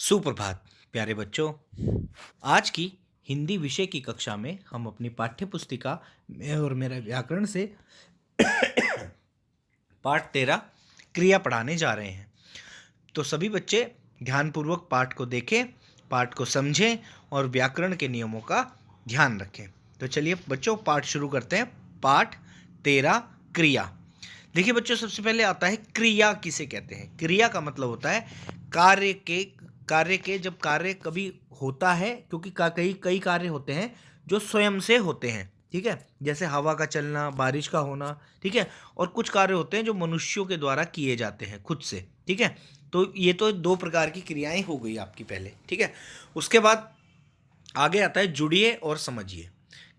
सुप्रभात प्यारे बच्चों। आज की हिंदी विषय की कक्षा में हम अपनी पाठ्य पुस्तिका में और मेरा व्याकरण से पाठ 13 क्रिया पढ़ाने जा रहे हैं। तो सभी बच्चे ध्यानपूर्वक पाठ को देखें, पाठ को समझें और व्याकरण के नियमों का ध्यान रखें। तो चलिए बच्चों पाठ शुरू करते हैं। पाठ 13 क्रिया। देखिए बच्चों, सबसे पहले आता है क्रिया किसे कहते हैं। क्रिया का मतलब होता है कार्य के जब कार्य कभी होता है, क्योंकि कई कई कार्य होते हैं जो स्वयं से होते हैं, ठीक है, जैसे हवा का चलना, बारिश का होना, ठीक है, और कुछ कार्य होते हैं जो मनुष्यों के द्वारा किए जाते हैं खुद से, ठीक है। तो ये तो दो प्रकार की क्रियाएं हो गई आपकी पहले, ठीक है। उसके बाद आगे आता है जुड़िए और समझिए।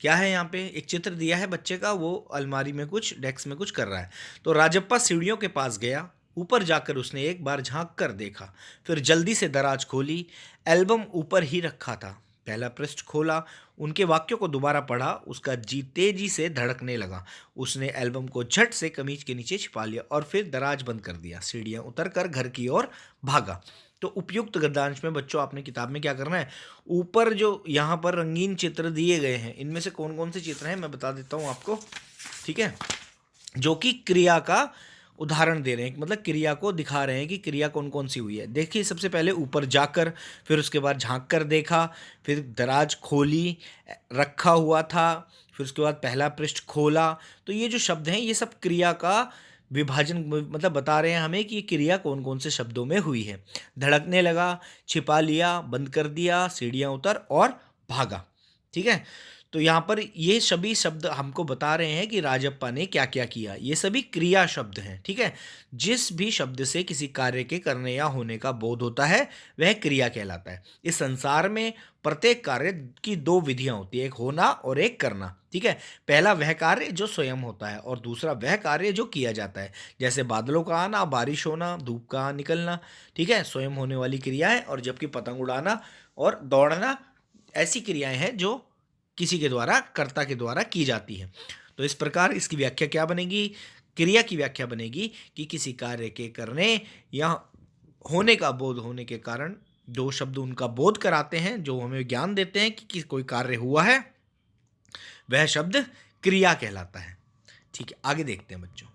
क्या है यहाँ पे एक चित्र दिया है बच्चे का, वो अलमारी में कुछ डेस्क में कुछ कर रहा है। तो राजप्पा सीढ़ियों के पास गया, ऊपर जाकर उसने एक बार झांक कर देखा, फिर जल्दी से दराज खोली। एल्बम ऊपर ही रखा था। पहला पृष्ठ खोला, उनके वाक्यों को दोबारा पढ़ा, उसका जी तेजी से धड़कने लगा। उसने एल्बम को झट से कमीज के नीचे छिपा लिया और फिर दराज बंद कर दिया। सीढ़ियां उतरकर घर की ओर भागा। तो उपयुक्त गद्यांश में बच्चों आपने किताब में क्या करना है, ऊपर जो यहाँ पर रंगीन चित्र दिए गए हैं, इनमें से कौन कौन से चित्र हैं मैं बता देता हूँ आपको, ठीक है, जो कि क्रिया का उदाहरण दे रहे हैं, मतलब क्रिया को दिखा रहे हैं कि क्रिया कौन कौन सी हुई है। देखिए सबसे पहले ऊपर जाकर, फिर उसके बाद झांक कर देखा, फिर दराज खोली, रखा हुआ था, फिर उसके बाद पहला पृष्ठ खोला। तो ये जो शब्द हैं ये सब क्रिया का विभाजन, मतलब बता रहे हैं हमें कि ये क्रिया कौन कौन से शब्दों में हुई है। धड़कने लगा, छिपा लिया, बंद कर दिया, सीढ़ियाँ उतर और भागा, ठीक है। तो यहाँ पर ये सभी शब्द हमको बता रहे हैं कि राजप्पा ने क्या क्या किया। ये सभी क्रिया शब्द हैं, ठीक है। जिस भी शब्द से किसी कार्य के करने या होने का बोध होता है वह क्रिया कहलाता है। इस संसार में प्रत्येक कार्य की दो विधियां होती है, एक होना और एक करना, ठीक है। पहला वह कार्य जो स्वयं होता है और दूसरा वह कार्य जो किया जाता है, जैसे बादलों का आना, बारिश होना, धूप का निकलना, ठीक है, स्वयं होने वाली क्रिया है। और जबकि पतंग उड़ाना और दौड़ना ऐसी क्रियाएं हैं जो किसी के द्वारा, कर्ता के द्वारा की जाती है। तो इस प्रकार इसकी व्याख्या क्या बनेगी, क्रिया की व्याख्या बनेगी कि किसी कार्य के करने या होने का बोध होने के कारण दो शब्द उनका बोध कराते हैं, जो हमें ज्ञान देते हैं कि कोई कार्य हुआ है, वह शब्द क्रिया कहलाता है, ठीक है। आगे देखते हैं बच्चों।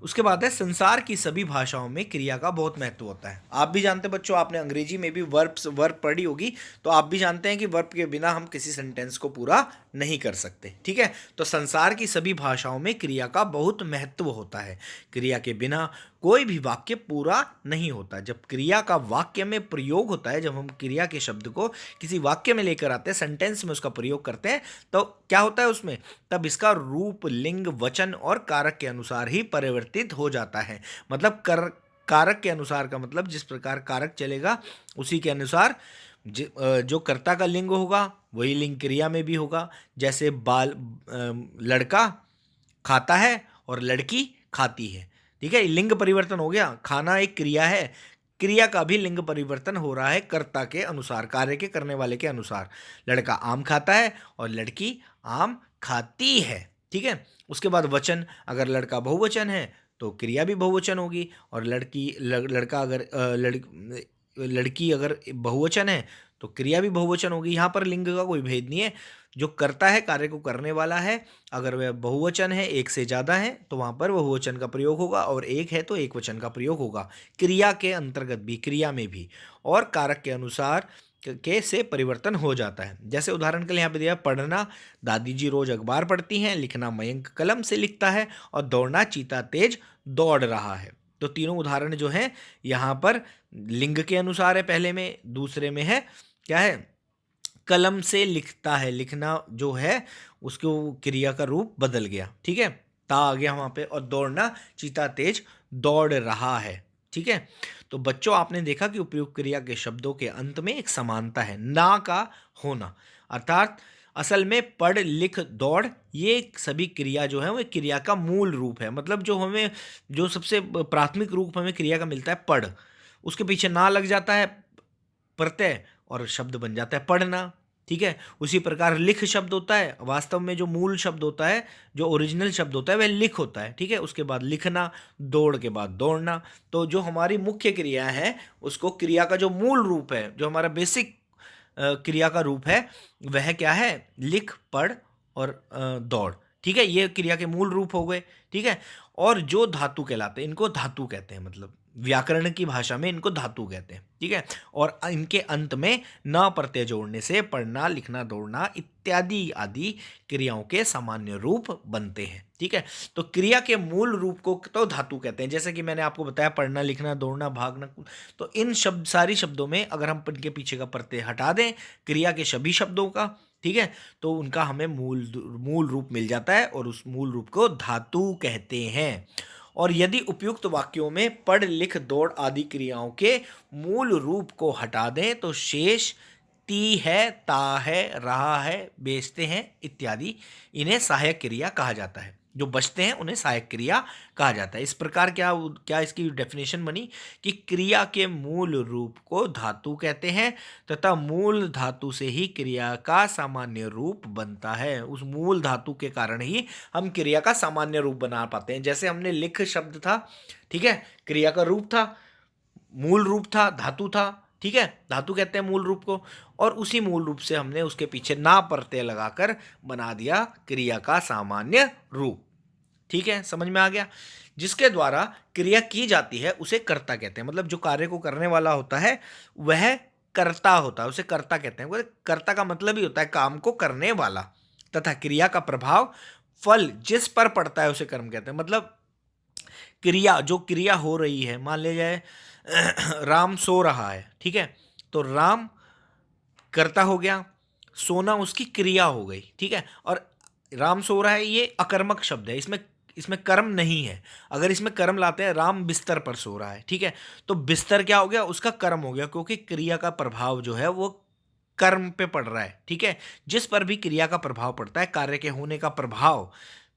उसके बाद है संसार की सभी भाषाओं में क्रिया का बहुत महत्व होता है। आप भी जानते हैं बच्चों, आपने अंग्रेजी में भी वर्ब पढ़ी होगी, तो आप भी जानते हैं कि वर्ब के बिना हम किसी सेंटेंस को पूरा नहीं कर सकते, ठीक है। तो संसार की सभी भाषाओं में क्रिया का बहुत महत्व होता है। क्रिया के बिना कोई भी वाक्य पूरा नहीं होता। जब क्रिया का वाक्य में प्रयोग होता है, जब हम क्रिया के शब्द को किसी वाक्य में लेकर आते हैं, सेंटेंस में उसका प्रयोग करते हैं, तो क्या होता है उसमें, तब इसका रूप, लिंग, वचन और कारक के अनुसार ही परिवर्तित हो जाता है। मतलब कारक के अनुसार का मतलब जिस प्रकार कारक चलेगा उसी के अनुसार जो कर्ता का लिंग होगा वही लिंग क्रिया में भी होगा। जैसे लड़का खाता है और लड़की खाती है, ठीक है, लिंग परिवर्तन हो गया। खाना एक क्रिया है, क्रिया का भी लिंग परिवर्तन हो रहा है कर्ता के अनुसार, कार्य के करने वाले के अनुसार। लड़का आम खाता है और लड़की आम खाती है, ठीक है। उसके बाद वचन, अगर लड़का बहुवचन है तो क्रिया भी बहुवचन होगी, और लड़का अगर लड़की अगर बहुवचन है तो क्रिया भी बहुवचन होगी। यहाँ पर लिंग का कोई भेद नहीं है। जो करता है, कार्य को करने वाला है, अगर वह बहुवचन है, एक से ज़्यादा है, तो वहाँ पर बहुवचन का प्रयोग होगा, और एक है तो एक वचन का प्रयोग होगा। क्रिया के अंतर्गत भी, क्रिया में भी, और कारक के अनुसार के से परिवर्तन हो जाता है। जैसे उदाहरण के लिए यहाँ पे दिया पढ़ना, दादी जी रोज अखबार पढ़ती हैं। लिखना, मयंक कलम से लिखता है। और दौड़ना, चीता तेज दौड़ रहा है। तो तीनों उदाहरण जो हैं यहाँ पर लिंग के अनुसार है, पहले में, दूसरे में है क्या है, कलम से लिखता है, लिखना जो है उसको क्रिया का रूप बदल गया, ठीक है, ता आ गया वहां पे। और दौड़ना, चीता तेज दौड़ रहा है, ठीक है। तो बच्चों आपने देखा कि उपयुक्त क्रिया के शब्दों के अंत में एक समानता है, ना का होना, अर्थात असल में पढ़, लिख, दौड़, ये सभी क्रिया जो है वो एक क्रिया का मूल रूप है। मतलब जो सबसे प्राथमिक रूप हमें क्रिया का मिलता है पढ़, उसके पीछे ना लग जाता है प्रत्यय और शब्द बन जाता है पढ़ना, ठीक है। उसी प्रकार लिख शब्द होता है, वास्तव में जो मूल शब्द होता है, जो ओरिजिनल शब्द होता है वह लिख होता है, ठीक है। उसके बाद लिखना, दौड़ के बाद दौड़ना। तो जो हमारी मुख्य क्रिया है उसको, क्रिया का जो मूल रूप है, जो हमारा बेसिक क्रिया का रूप है, वह क्या है? लिख, पढ़ और दौड़, ठीक है। ये क्रिया के मूल रूप हो गए, ठीक है। और जो धातु कहलाते हैं, इनको धातु कहते हैं, मतलब व्याकरण की भाषा में इनको धातु कहते हैं, ठीक है। और इनके अंत में न प्रत्यय जोड़ने से पढ़ना, लिखना, दौड़ना इत्यादि आदि क्रियाओं के सामान्य रूप बनते हैं, ठीक है। तो क्रिया के मूल रूप को तो धातु कहते हैं, जैसे कि मैंने आपको बताया, पढ़ना, लिखना, दौड़ना, भागना। तो इन सारी शब्दों में अगर हम इनके पीछे का प्रत्यय हटा दें, क्रिया के सभी शब्दों का, ठीक है, तो उनका हमें मूल रूप मिल जाता है और उस मूल रूप को धातु कहते हैं। और यदि उपयुक्त वाक्यों में पढ़, लिख, दौड़ आदि क्रियाओं के मूल रूप को हटा दें तो शेष ती है, ता है, रहा है, बेचते हैं इत्यादि, इन्हें सहायक क्रिया कहा जाता है। जो बचते हैं उन्हें सहायक क्रिया कहा जाता है। इस प्रकार क्या क्या इसकी डेफिनेशन बनी कि क्रिया के मूल रूप को धातु कहते हैं तथा मूल धातु से ही क्रिया का सामान्य रूप बनता है। उस मूल धातु के कारण ही हम क्रिया का सामान्य रूप बना पाते हैं। जैसे हमने लिख शब्द था, ठीक है, क्रिया का रूप था, मूल रूप था, धातु था, ठीक है, धातु कहते हैं मूल रूप को। और उसी मूल रूप से हमने उसके पीछे ना प्रत्यय लगाकर बना दिया क्रिया का सामान्य रूप, ठीक है, समझ में आ गया। जिसके द्वारा क्रिया की जाती है उसे कर्ता कहते हैं, मतलब जो कार्य को करने वाला होता है वह कर्ता होता है, उसे कर्ता कहते हैं। कर्ता का मतलब ही होता है काम को करने वाला। तथा क्रिया का प्रभाव फल जिस पर पड़ता है उसे कर्म कहते हैं। मतलब क्रिया, जो क्रिया हो रही है, मान ले जाए राम सो रहा है, ठीक है, तो राम कर्ता हो गया, सोना उसकी क्रिया हो गई, ठीक है। और राम सो रहा है, ये अकर्मक शब्द है, इसमें इसमें कर्म नहीं है। अगर इसमें कर्म लाते हैं, राम बिस्तर पर सो रहा है, ठीक है, तो बिस्तर क्या हो गया? उसका कर्म हो गया, क्योंकि क्रिया का प्रभाव जो है वो कर्म पे पड़ रहा है, ठीक है। जिस पर भी क्रिया का प्रभाव पड़ता है, कार्य के होने का प्रभाव,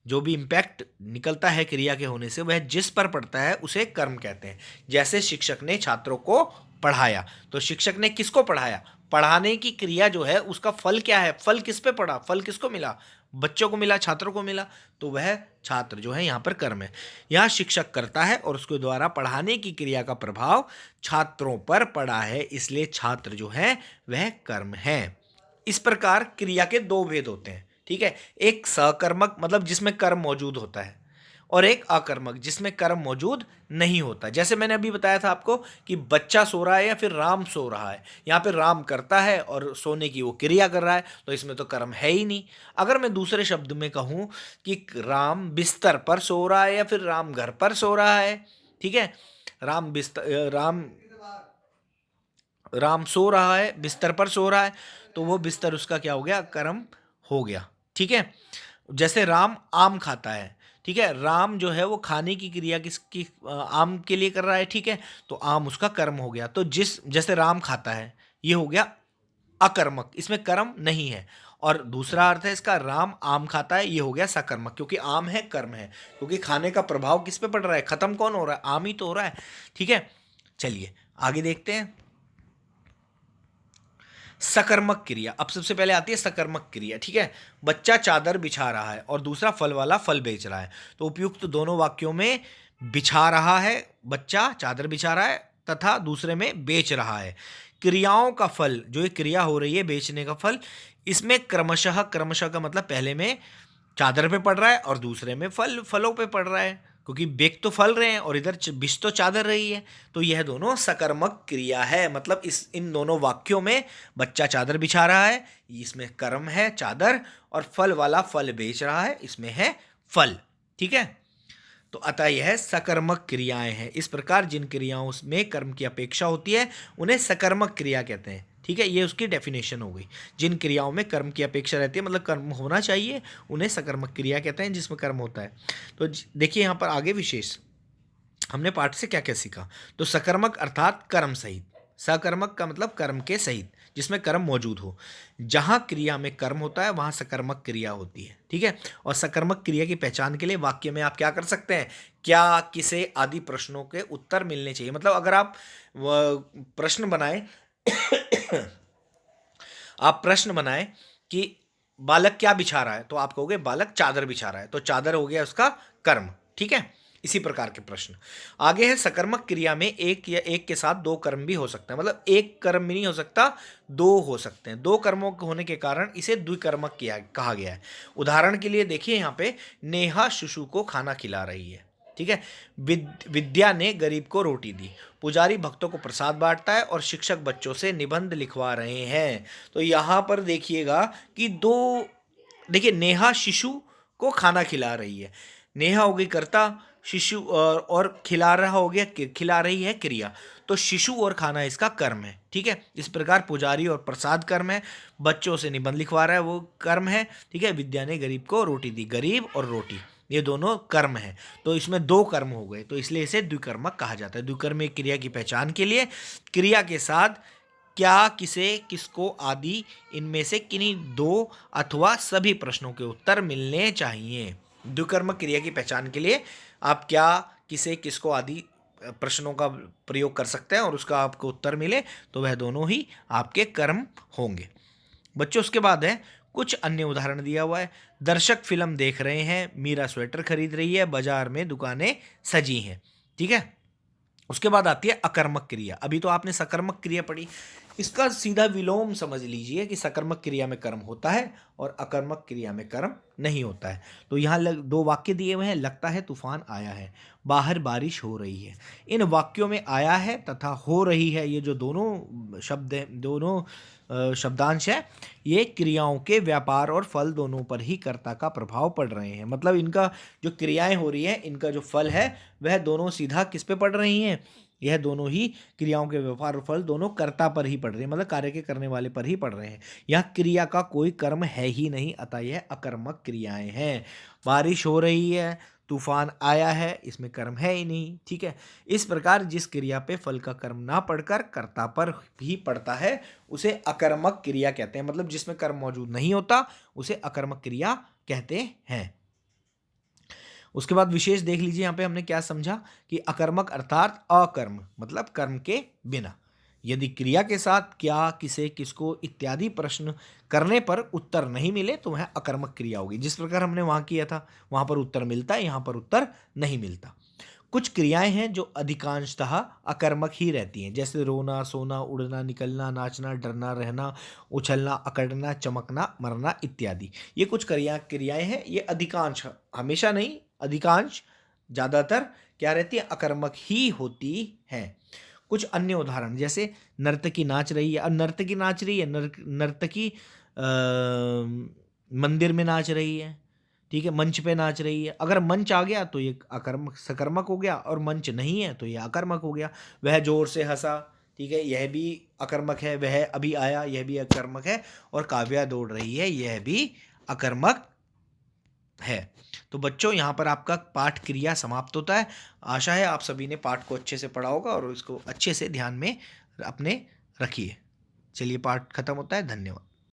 जो भी इम्पैक्ट निकलता है क्रिया के होने से, वह जिस पर पड़ता है उसे कर्म कहते हैं। जैसे शिक्षक ने छात्रों को पढ़ाया, तो शिक्षक ने किसको पढ़ाया? पढ़ाने की क्रिया जो है उसका फल क्या है? फल किस पे पड़ा? फल किसको मिला? बच्चों को मिला, छात्रों को मिला, तो वह छात्र जो है यहाँ पर कर्म है। यहाँ शिक्षक करता है और उसके द्वारा पढ़ाने की क्रिया का प्रभाव छात्रों पर पड़ा है, इसलिए छात्र जो है वह कर्म है। इस प्रकार क्रिया के दो भेद होते हैं, ठीक है। एक सकर्मक, मतलब जिसमें कर्म मौजूद होता है, और एक अकर्मक, जिसमें कर्म मौजूद नहीं होता। जैसे मैंने अभी बताया था आपको कि बच्चा सो रहा है या फिर राम सो रहा है, यहाँ पे राम करता है और सोने की वो क्रिया कर रहा है, तो इसमें तो कर्म है ही नहीं। अगर मैं दूसरे शब्द में कहूँ कि राम बिस्तर पर सो रहा है या फिर राम घर पर सो रहा है, ठीक है, राम सो रहा है, बिस्तर पर सो रहा है, तो वो बिस्तर उसका क्या हो गया? कर्म हो गया, ठीक है। जैसे राम आम खाता है, ठीक है, राम जो है वो खाने की क्रिया किसकी? आम के लिए कर रहा है, ठीक है, तो आम उसका कर्म हो गया। तो जैसे राम खाता है, ये हो गया अकर्मक, इसमें कर्म नहीं है। और दूसरा अर्थ है इसका, राम आम खाता है, ये हो गया सकर्मक, क्योंकि आम है, कर्म है, क्योंकि खाने का प्रभाव किस पे पड़ रहा है? खत्म कौन हो रहा है? आम ही तो हो रहा है, ठीक है। चलिए आगे देखते हैं। सकर्मक क्रिया, अब सबसे पहले आती है सकर्मक क्रिया, ठीक है। बच्चा चादर बिछा रहा है और दूसरा फल वाला फल बेच रहा है, तो उपयुक्त दोनों वाक्यों में बिछा रहा है, बच्चा चादर बिछा रहा है, तथा दूसरे में बेच रहा है। क्रियाओं का फल, जो ये क्रिया हो रही है बेचने का फल, इसमें क्रमशः, क्रमशः का मतलब पहले में चादर पे पड़ रहा है और दूसरे में फलों पे पड़ रहा है, क्योंकि बेच तो फल रहे हैं और इधर बिछ तो चादर रही है। तो यह दोनों सकर्मक क्रिया है, मतलब इन दोनों वाक्यों में बच्चा चादर बिछा रहा है, इसमें कर्म है चादर, और फल वाला फल बेच रहा है, इसमें है फल, ठीक है। तो अतः यह सकर्मक क्रियाएं हैं। इस प्रकार जिन क्रियाओं में कर्म की अपेक्षा होती है उन्हें सकर्मक क्रिया कहते हैं, ठीक है। ये उसकी डेफिनेशन हो गई। जिन क्रियाओं में कर्म की अपेक्षा रहती है, मतलब कर्म होना चाहिए, उन्हें सकर्मक क्रिया कहते हैं, जिसमें कर्म होता है। तो देखिए यहाँ पर आगे विशेष हमने पाठ से क्या क्या सीखा। तो सकर्मक अर्थात कर्म सहित, सकर्मक का मतलब कर्म के सहित, जिसमें कर्म मौजूद हो। जहाँ क्रिया में कर्म होता है वहाँ सकर्मक क्रिया होती है, ठीक है। और सकर्मक क्रिया की पहचान के लिए वाक्य में आप क्या कर सकते हैं? क्या, किसे आदि प्रश्नों के उत्तर मिलने चाहिए। मतलब अगर आप प्रश्न बनाए आप प्रश्न बनाएं कि बालक क्या बिछा रहा है, तो आप कहोगे बालक चादर बिछा रहा है, तो चादर हो गया उसका कर्म। ठीक है, इसी प्रकार के प्रश्न। आगे है सकर्मक क्रिया में एक या एक के साथ दो कर्म भी हो सकते हैं, मतलब एक कर्म भी नहीं हो सकता, दो हो सकते हैं। दो कर्मों के होने के कारण इसे द्विकर्मक किया कहा गया है। उदाहरण के लिए देखिए यहाँ पे, नेहा शिशु को खाना खिला रही है। ठीक है, विद्या ने गरीब को रोटी दी, पुजारी भक्तों को प्रसाद बांटता है और शिक्षक बच्चों से निबंध लिखवा रहे हैं। तो यहाँ पर देखिएगा कि दो, देखिए नेहा शिशु को खाना खिला रही है, नेहा हो गई कर्ता, शिशु और खिला रहा हो गया, खिला रही है क्रिया, तो शिशु और खाना इसका कर्म है। ठीक है, इस प्रकार पुजारी और प्रसाद कर्म है, बच्चों से निबंध लिखवा रहा है वो कर्म है। ठीक है, विद्या ने गरीब को रोटी दी, गरीब और रोटी ये दोनों कर्म है, तो इसमें दो कर्म हो गए, तो इसलिए इसे द्विकर्मक कहा जाता है। द्विकर्मक क्रिया की पहचान के लिए क्रिया के साथ क्या, किसे, किसको आदि इनमें से किन्हीं दो अथवा सभी प्रश्नों के उत्तर मिलने चाहिए। द्विकर्मक क्रिया की पहचान के लिए आप क्या, किसे, किसको आदि प्रश्नों का प्रयोग कर सकते हैं और उसका आपको उत्तर मिले तो वह दोनों ही आपके कर्म होंगे। बच्चों उसके बाद है कुछ अन्य उदाहरण दिया हुआ है। दर्शक फिल्म देख रहे हैं, मीरा स्वेटर खरीद रही है, बाजार में दुकानें सजी हैं। ठीक है, उसके बाद आती है अकर्मक क्रिया। अभी तो आपने सकर्मक क्रिया पढ़ी, इसका सीधा विलोम समझ लीजिए कि सकर्मक क्रिया में कर्म होता है और अकर्मक क्रिया में कर्म नहीं होता है। तो यहाँ दो वाक्य दिए हुए हैं, लगता है तूफान आया है, बाहर बारिश हो रही है। इन वाक्यों में आया है तथा हो रही है, ये जो दोनों शब्द हैं, दोनों शब्दांश है, ये क्रियाओं के व्यापार और फल दोनों पर ही कर्ता का प्रभाव पड़ रहे हैं। मतलब इनका जो क्रियाएं हो रही हैं, इनका जो फल है वह दोनों सीधा किस पे पड़ रही हैं, यह दोनों ही क्रियाओं के व्यवहार और फल दोनों कर्ता पर ही पड़ रहे हैं, मतलब कार्य के करने वाले पर ही पड़ रहे हैं। यह क्रिया का कोई कर्म है ही नहीं, अतः यह अकर्मक क्रियाएं हैं। बारिश हो रही है, तूफान आया है, इसमें कर्म है ही नहीं। ठीक है, इस प्रकार जिस क्रिया पे फल का कर्म ना पड़कर कर्ता पर भी पड़ता है उसे अकर्मक क्रिया कहते हैं, मतलब जिसमें कर्म मौजूद नहीं होता उसे अकर्मक क्रिया कहते हैं। उसके बाद विशेष देख लीजिए, यहाँ पे हमने क्या समझा कि अकर्मक अर्थात अकर्म, मतलब कर्म के बिना। यदि क्रिया के साथ क्या, किसे, किसको इत्यादि प्रश्न करने पर उत्तर नहीं मिले तो वह अकर्मक क्रिया होगी। जिस प्रकार हमने वहाँ किया था, वहाँ पर उत्तर मिलता है, यहाँ पर उत्तर नहीं मिलता। कुछ क्रियाएं हैं जो अधिकांशतः अकर्मक ही रहती हैं, जैसे रोना, सोना, उड़ना, निकलना, नाचना, डरना, रहना, उछलना, अकड़ना, चमकना, मरना इत्यादि। ये कुछ क्रियाएं हैं, ये अधिकांश, हमेशा नहीं, अधिकांश, ज़्यादातर क्या रहती है, अकर्मक ही होती हैं। कुछ अन्य उदाहरण, जैसे नर्तकी नाच रही है, अब नर्तकी नाच रही है, नर्तकी मंदिर में नाच रही है, ठीक है, मंच पे नाच रही है। अगर मंच आ गया तो ये अकर्मक सकर्मक हो गया, और मंच नहीं है तो ये अकर्मक हो गया। वह जोर से हंसा, ठीक है, यह भी अकर्मक है। वह अभी आया, यह भी अकर्मक है। और काव्या दौड़ रही है, यह भी अकर्मक है। तो बच्चों यहाँ पर आपका पाठ क्रिया समाप्त होता है। आशा है आप सभी ने पाठ को अच्छे से पढ़ा होगा और इसको अच्छे से ध्यान में अपने रखिए। चलिए, पाठ खत्म होता है। धन्यवाद।